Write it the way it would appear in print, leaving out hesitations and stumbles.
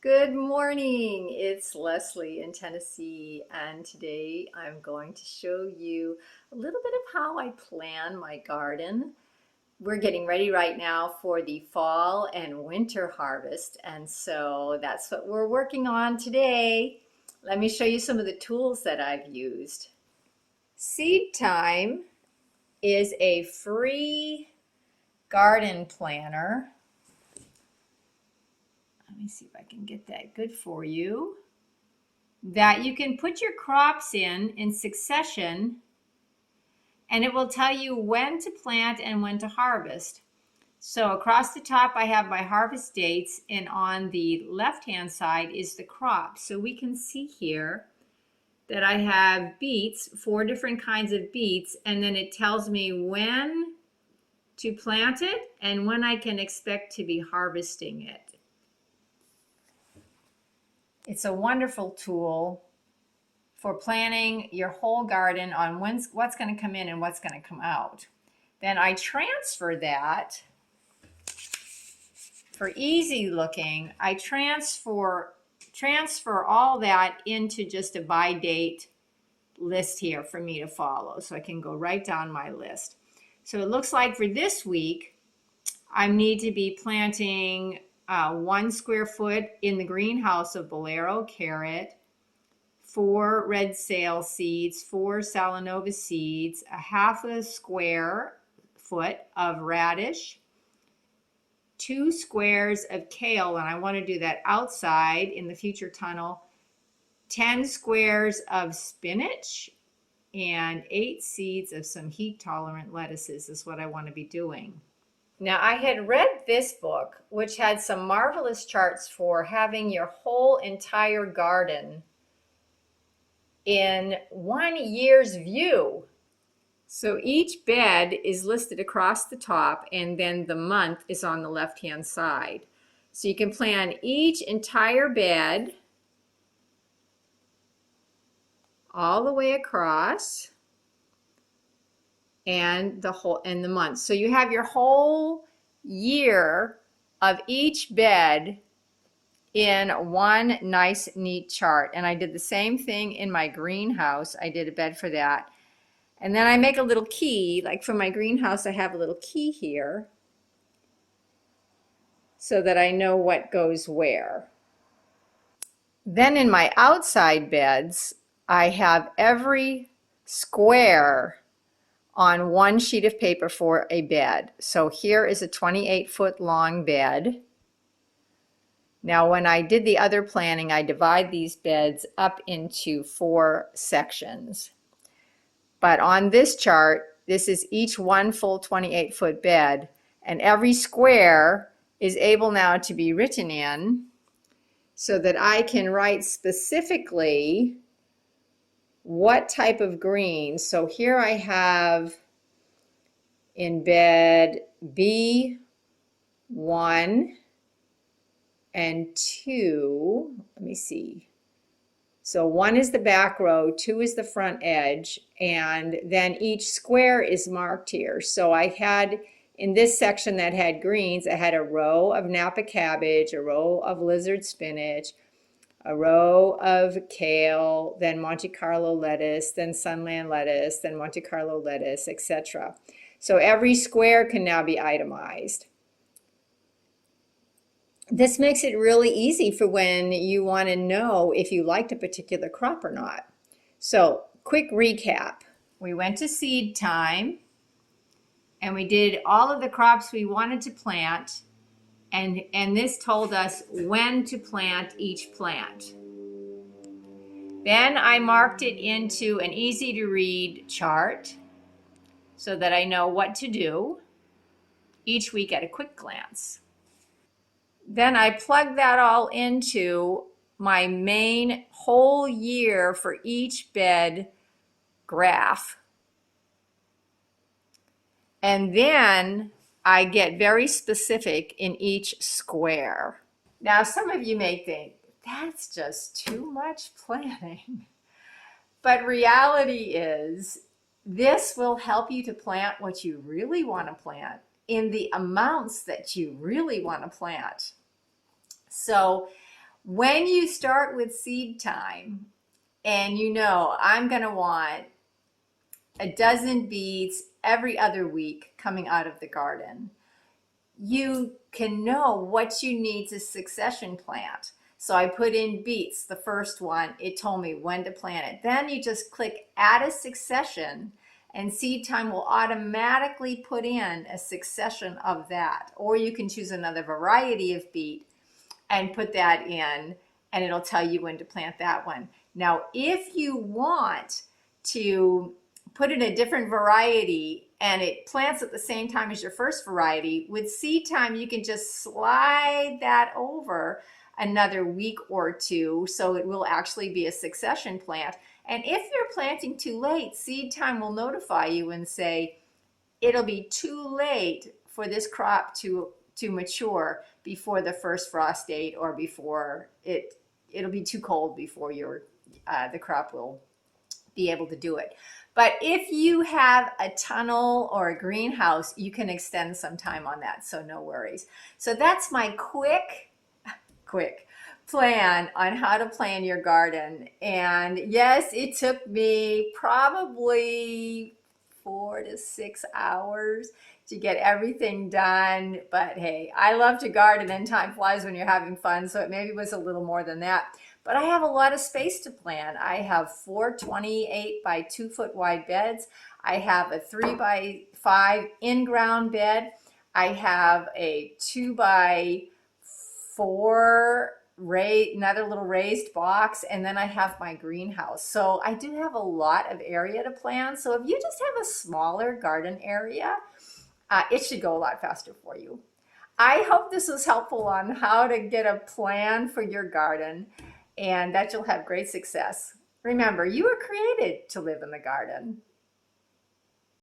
Good morning. It's Leslie in Tennessee, and today I'm going to show you a little bit of how I plan my garden. We're getting ready right now for the fall and winter harvest, and so that's what we're working on today. Let me show you some of the tools that I've used. Seed Time is a free garden planner. Let me see if I can get that good for you. That you can put your crops in succession, and it will tell you when to plant and when to harvest. So across the top I have my harvest dates, and on the left hand side is the crop. So we can see here that I have beets, 4 different kinds of beets, and then it tells me when to plant it and when I can expect to be harvesting it. It's a wonderful tool for planning your whole garden on what's going to come in and what's going to come out. Then I transfer that, for easy looking, I transfer all that into just a by date list here for me to follow. So I can go right down my list. So it looks like for this week, I need to be planting 1 square foot in the greenhouse of Bolero carrot, 4 red sail seeds, 4 Salanova seeds, a half a square foot of radish, 2 squares of kale, and I want to do that outside in the future tunnel, 10 squares of spinach, and 8 seeds of some heat tolerant lettuces is what I want to be doing. Now, I had read this book, which had some marvelous charts for having your whole entire garden in 1 year's view. So each bed is listed across the top, and then the month is on the left hand side. So you can plan each entire bed all the way across, and the month. So you have your whole year of each bed in one nice neat chart. And I did the same thing in my greenhouse. I did a bed for that. And then I make a little key, like for my greenhouse I have a little key here so that I know what goes where. Then in my outside beds I have every square on 1 sheet of paper for a bed. So here is a 28-foot long bed. Now when I did the other planning, I divide these beds up into 4 sections. But on this chart, this is each one full 28-foot bed, and every square is able now to be written in so that I can write specifically what type of green. So here I have in bed B1 and 2, let me see. So 1 is the back row, 2 is the front edge, and then each square is marked here. So I had, in this section that had greens, I had a row of Napa cabbage, a row of lizard spinach, a row of kale, then Monte Carlo lettuce, then Sunland lettuce, then Monte Carlo lettuce, etc. So every square can now be itemized. This makes it really easy for when you want to know if you liked a particular crop or not. So, quick recap. We went to Seed Time and we did all of the crops we wanted to plant, and this told us when to plant each plant. Then I marked it into an easy to read chart so that I know what to do each week at a quick glance. Then I plug that all into my main whole year for each bed graph. And then I get very specific in each square. Now, some of you may think, that's just too much planning. But reality is, this will help you to plant what you really want to plant in the amounts that you really want to plant. So When you start with seed time, and you know I'm going to want a dozen beets every other week coming out of the garden, you can know what you need to succession plant. So I put in beets, the first one, it told me when to plant it. Then you just click add a succession and seed time will automatically put in a succession of that. Or you can choose another variety of beet and put that in, and it'll tell you when to plant that one. Now, if you want to put in a different variety and it plants at the same time as your first variety, with seed time, you can just slide that over another week or two, so it will actually be a succession plant. And if you're planting too late, seed time will notify you and say, it'll be too late for this crop to mature before the first frost date, or before it'll be too cold before the crop will be able to do it. But if you have a tunnel or a greenhouse, you can extend some time on that, so no worries. So that's my quick plan on how to plan your garden. And yes, it took me probably 4 to 6 hours to get everything done. But hey, I love to garden and time flies when you're having fun. So it maybe was a little more than that. But I have a lot of space to plant. I have 4 28 by 2 foot wide beds. I have a 3 by 5 in-ground bed. I have a 2 by 4 another little raised box, and then I have my greenhouse. So I do have a lot of area to plant. So if you just have a smaller garden area, it should go a lot faster for you. I hope this was helpful on how to get a plan for your garden and that you'll have great success. Remember, you were created to live in the garden.